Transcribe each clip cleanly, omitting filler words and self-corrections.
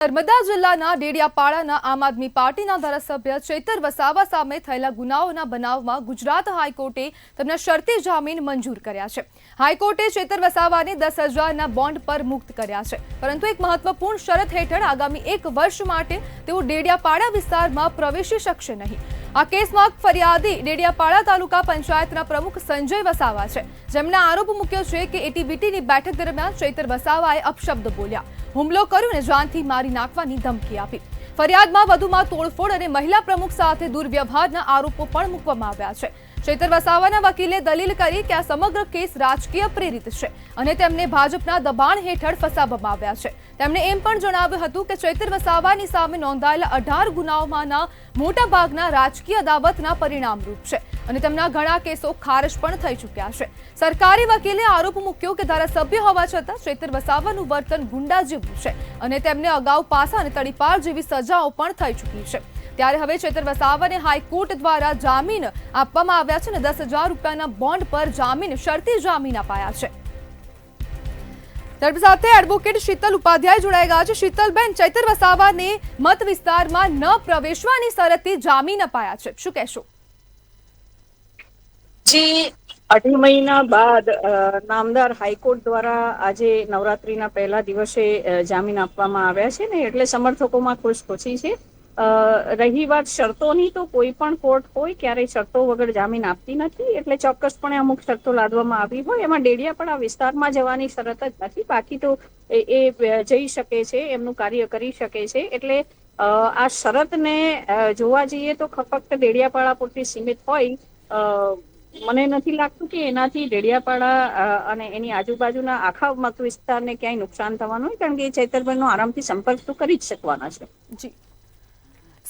નર્મદા જિલ્લાના ડેડિયાપાડાના આમ આદમી પાર્ટીના ધારાસભ્ય ચૈતર વસાવા સામે થયેલા ગુનાઓના બનાવમાં ગુજરાત હાઈકોર્ટે તેમના શરતી જામીન મંજૂર કર્યા છે। હાઈકોર્ટે ચૈતર વસાવાને 10,000ના બોન્ડ પર મુક્ત કર્યા છે, પરંતુ એક મહત્વપૂર્ણ શરત હેઠળ આગામી 1 વર્ષ માટે તેઓ ડેડિયાપાડા વિસ્તારમાં પ્રવેશી શકશે નહીં। આ કેસમાં ફરિયાદી ડેડિયાપાડા તાલુકા પંચાયતના પ્રમુખ સંજય વસાવા છે, જેમણે આરોપ મૂક્યો છે કે એટીબીટીની બેઠક દરમિયાન ચૈતર વસાવાએ અપશબ્દ બોલ્યા, હુમલો કર્યો અને જાનથી મારી નાખવાની ધમકી આપી। ફરિયાદમાં વધુમાં તોડફોડ અને મહિલા પ્રમુખ સાથે દુર્વ્યવહારના આરોપો પણ મૂકવામાં આવ્યા છે। ચૈતર વસાવાના વકીલે દલીલ કરી કે આ સમગ્ર કેસ રાજકીય પ્રેરિત છે અને તેમને ભાજપના દબાણ હેઠળ ફસાવવામાં આવ્યા છે। તેમણે એમ પણ જણાવ્યું હતું કે ચૈતર વસાવાની સામે નોંધાયેલા 18 ગુનાઓમાંના મોટાભાગના રાજકીય અદાવતના પરિણામરૂપ છે અને તેમના ઘણા કેસો ખારજ પણ થઈ ચૂક્યા છે। સરકારી વકીલે આરોપ મૂક્યો કે ધારાસભ્ય હોવા છતાં ચૈતર વસાવાનું વર્તન ગુંડા જેવું છે અને તેમને અગાઉ પાસા અને તડીપાર જેવી સજાઓ પણ થઈ ચૂકી છે। ત્યારે હવે ચૈતર વસાવાને હાઈકોર્ટ દ્વારા જામીન આપવામાં આવ્યા છે અને 10,000 રૂપિયાના બોન્ડ પર જામીન શરતી જામીન અપાયા છે। ત્યાર સાથે એડવોકેટ શીતલ ઉપાધ્યાય જોડાઈ ગયા છે। શીતલબેન, ચૈતર વસાવાને મત વિસ્તારમાં ન પ્રવેશવાની શરતે જામીન અપાયા છે, શું કહેશો? જી, 2.5 મહિના બાદ નામદાર હાઈકોર્ટ દ્વારા આજે નવરાત્રીના પહેલા દિવસે જામીન આપવામાં આવ્યા છે ને, એટલે સમર્થકોમાં ખુશી છે। રહી વાત શરતોની, તો કોઈ પણ કોર્ટ હોય ક્યારેય શરતો વગર જામીન આપતી નથી, એટલે ચોક્કસપણે અમુક શરતો લાદવામાં આવી હોય, એમાં ડેડિયાપાડા વિસ્તારમાં જવાની શરત જ નથી, બાકી તો એ જઈ શકે છે, એમનું કાર્ય કરી શકે છે। એટલે આ શરતને જોવા જઈએ તો ફક્ત ડેડિયાપાડા પૂરતી સીમિત હોય, મને નથી લાગતું કે એનાથી ડેડિયાપાડા અને એની આજુબાજુના આખા મત વિસ્તારને ક્યાંય નુકસાન થવાનું હોય, કારણ કે ચૈતરભાઈનો આરામથી સંપર્ક તો કરી જ શકવાના છે। જી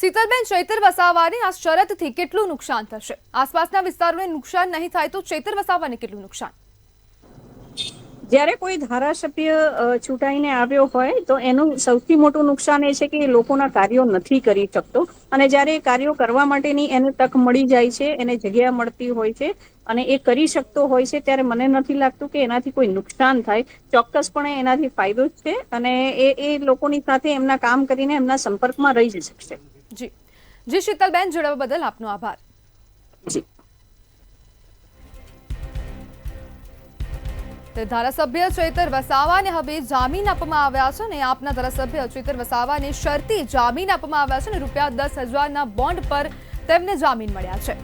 શીતલબેન, ચૈતર વસાવાને આ શરતથી કેટલું નુકસાન થશે? આસપાસના વિસ્તારોને નુકસાન નહીં થાય તો ચૈતર વસાવાને કેટલું નુકસાન? જ્યારે કોઈ ધારાસભ્ય ચૂંટાઈને આવ્યો હોય તો એનું સૌથી મોટું નુકસાન એ છે કે એ લોકોના કાર્યો નથી કરી શકતો, અને જ્યારે એ કાર્યો કરવા માટેની એને તક મળી જાય છે, એને જગ્યા મળતી હોય છે અને એ કરી શકતો હોય છે, ત્યારે મને નથી લાગતું કે એનાથી કોઈ નુકસાન થાય। ચોક્કસપણે એનાથી ફાયદો જ છે અને એ લોકોની સાથે એમના કામ કરીને એમના સંપર્કમાં રહી જ શકશે। જી જી શીતલબેન, જોડાવા બદલ આપનો આભાર। જી, ધારાસભ્ય ચૈતર વસાવાને હવે જામીન આપવામાં આવ્યા છે અને આપના ધારાસભ્ય ચૈતર વસાવાને શરતી જામીન આપવામાં આવ્યા છે અને રૂપિયા 10,000ના બોન્ડ પર તેમને જામીન મળ્યા છે।